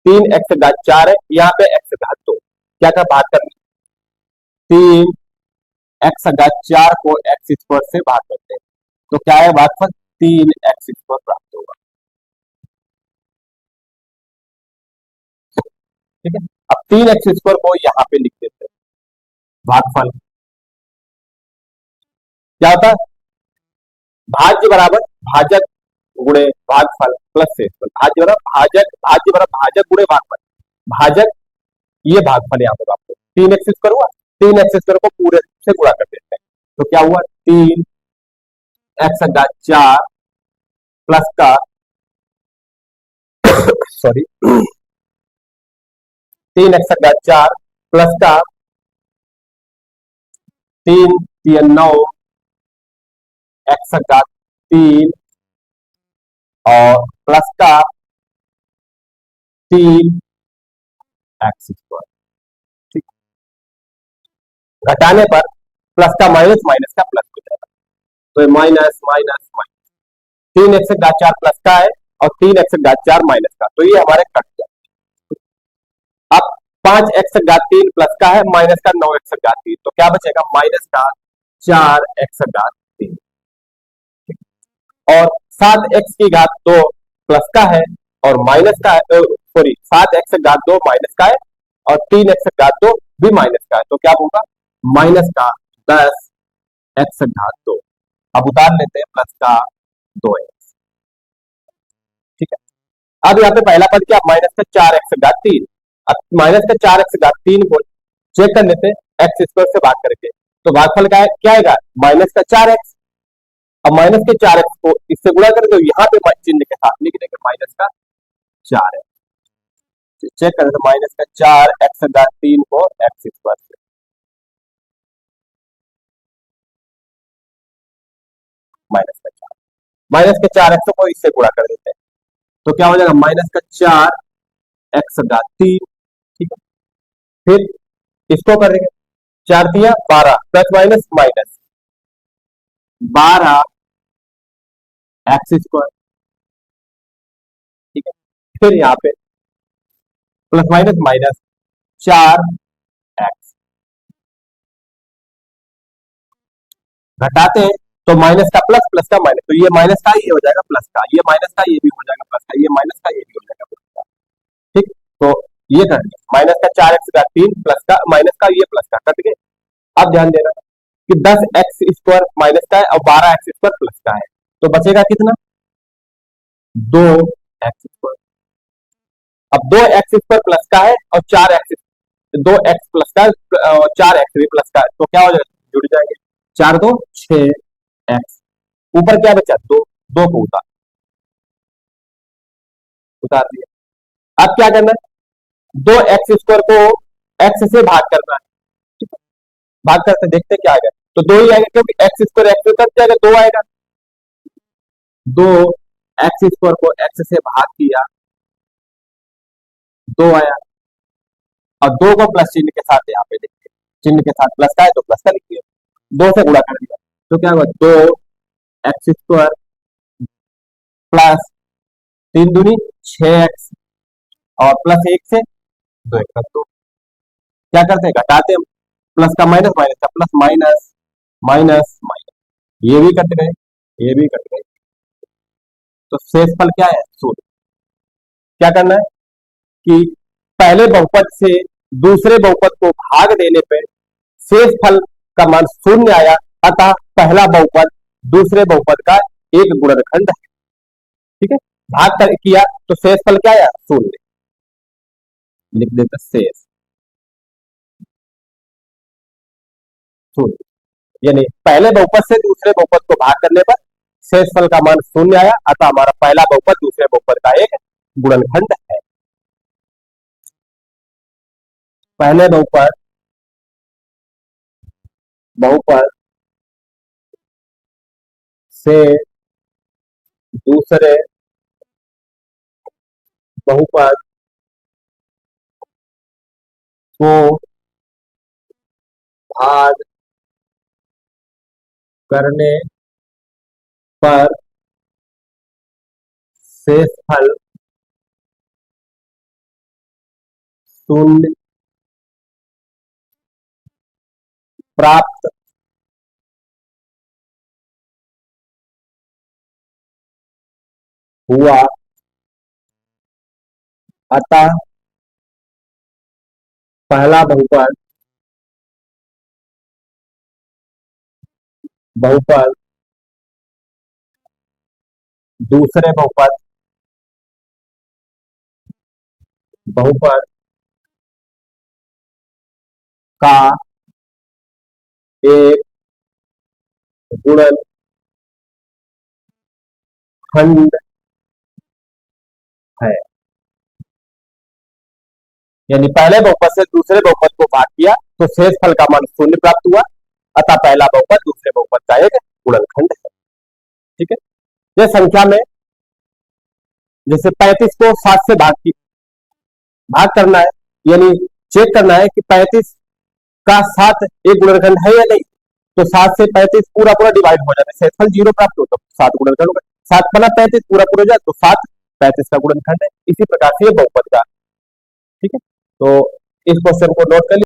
3x⁴ है, यहाँ पे x⁴ क्या था भाग करना, 3x⁴ को x² से भाग करते हैं तो क्या है भागफल 3x² प्राप्त होगा। ठीक है, अब 3x² को यहाँ पे लिख देते हैं, भागफल क्या होता है, भाज्य बराबर भाजक गुणे भागफल प्लस शेषफल, भाज्य बराबर भाजक, भाज्य बराबर भाजक गुणे भागफल, भाजक ये भागफल यहाँ पर आपको 3x² हुआ, 3x² को पूरे से गुणा कर देते हैं तो क्या हुआ 3x⁴ प्लस का सॉरी 3x⁴ प्लस का 3×3 = 9 x⁴ और प्लस का 3x²। ठीक, घटाने पर प्लस का माइनस, माइनस का प्लस हो जाएगा तो minus minus minus, 3x⁴ plus का है और 3x⁴ माइनस का, तो ये हमारे कट गया। अब 5x⁴ प्लस का है, माइनस का 9x⁴, तो क्या बचेगा माइनस का 4x⁴ और 7x² प्लस का है और माइनस का है, सॉरी 7x⁴ माइनस का है और 3x⁴ भी माइनस का है, तो क्या होगा माइनस का 10x⁴। अब उतार लेते हैं प्लस का 2x। ठीक है, अब यहाँ पे पहला पद क्या माइनस का 4x⁴। अब माइनस का 4x⁴ को चेक कर लेते हैं x² से भाग करके, तो भागफल का क्या आएगा माइनस का 4x। अब माइनस के 4x को इससे गुणा करें तो यहाँ पे चिन्ह के साथ लिख देंगे माइनस का 4x। चेक करें तो माइनस का 4x⁴ को x² से, माइनस के 4x को इससे गुणा कर देते हैं तो क्या हो जाएगा माइनस का 4x⁴। ठीक है, फिर इसको करेंगे 4×3 = 12 प्लस माइनस माइनस 12x²। ठीक है, फिर यहाँ पे प्लस माइनस माइनस 4x, घटाते हैं तो माइनस का प्लस, प्लस का माइनस, तो ये माइनस का ये हो जाएगा प्लस का, ये माइनस का ये भी हो जाएगा प्लस का, ये माइनस का ये भी हो जाएगा प्लस का। ठीक, तो ये कट गया माइनस का 4x⁴ प्लस का माइनस का ये प्लस का कट गए। अब ध्यान देना कि 10x² माइनस का है और 12x² प्लस का है, तो बचेगा कितना 2x²। अब 2x² प्लस का है और 4x, 2x प्लस का और 4x भी प्लस का है, तो क्या हो जाएगा जुड़ जाएंगे 4×2 = 6x। ऊपर क्या बचा 2, 2 को उतार दिया। अब क्या करना है 2x² को x से भाग करना है, भाग करते देखते क्या आएगा, तो 2 ही आएगा क्योंकि x² x कट जाएगा 2 आएगा। 2x² को x से भाग किया 2 आया और 2 को प्लस चिन्ह के साथ यहाँ पे देखिए, चिन्ह के साथ प्लस का है तो प्लस का लिखिए, 2 से गुणा कर दिया तो क्या होगा 2x² प्लस 3×2 = 6x और प्लस 1 से 2 1 2, क्या करते हैं घटाते हैं, प्लस का माइनस, माइनस का प्लस, माइनस माइनस माइनस, ये भी कट गए ये भी कट गए, तो शेषफल क्या है 0। क्या करना है कि पहले बहुपद से दूसरे बहुपद को भाग देने पे शेषफल का मान 0 आया, अतः पहला बहुपद दूसरे बहुपद का एक गुणनखंड है। ठीक है, भाग कर किया तो शेषफल क्या आया 0, लिख देते शेष 0, यानी पहले बहुपद से दूसरे बहुपद को भाग करने पर शेषफल का मान 0 आया, अतः हमारा पहला बहुपद दूसरे बहुपद का एक गुणनखंड है। पहले बहुपद से दूसरे बहुपद को भाग करने पर शेषफल शून्य प्राप्त हुआ, अतः पहला बहुपद बहुपद दूसरे बहुपद बहुपद का एक गुणनखंड है। यानी पहले बहुपद से दूसरे बहुपद को भाग किया तो शेषफल का मान शून्य प्राप्त हुआ, अतः पहला बहुपद दूसरे बहुपद का एक गुणनखंड है। ठीक है, यह संख्या में जैसे 35 को 7 से भाग करना है, यानी चेक करना है कि 35 का 7 एक गुणनखंड है या नहीं, तो 7 से 35 पूरा पूरा डिवाइड हो जाता है, शेषफल 0 प्राप्त हो तो 7 गुणनखंड होगा, 7 बना 35 पूरा पूरा हो जाए तो 7 35 का गुणनखंड है। इसी प्रकार से ये बहुपद का। ठीक है, तो इस क्वेश्चन को नोट कर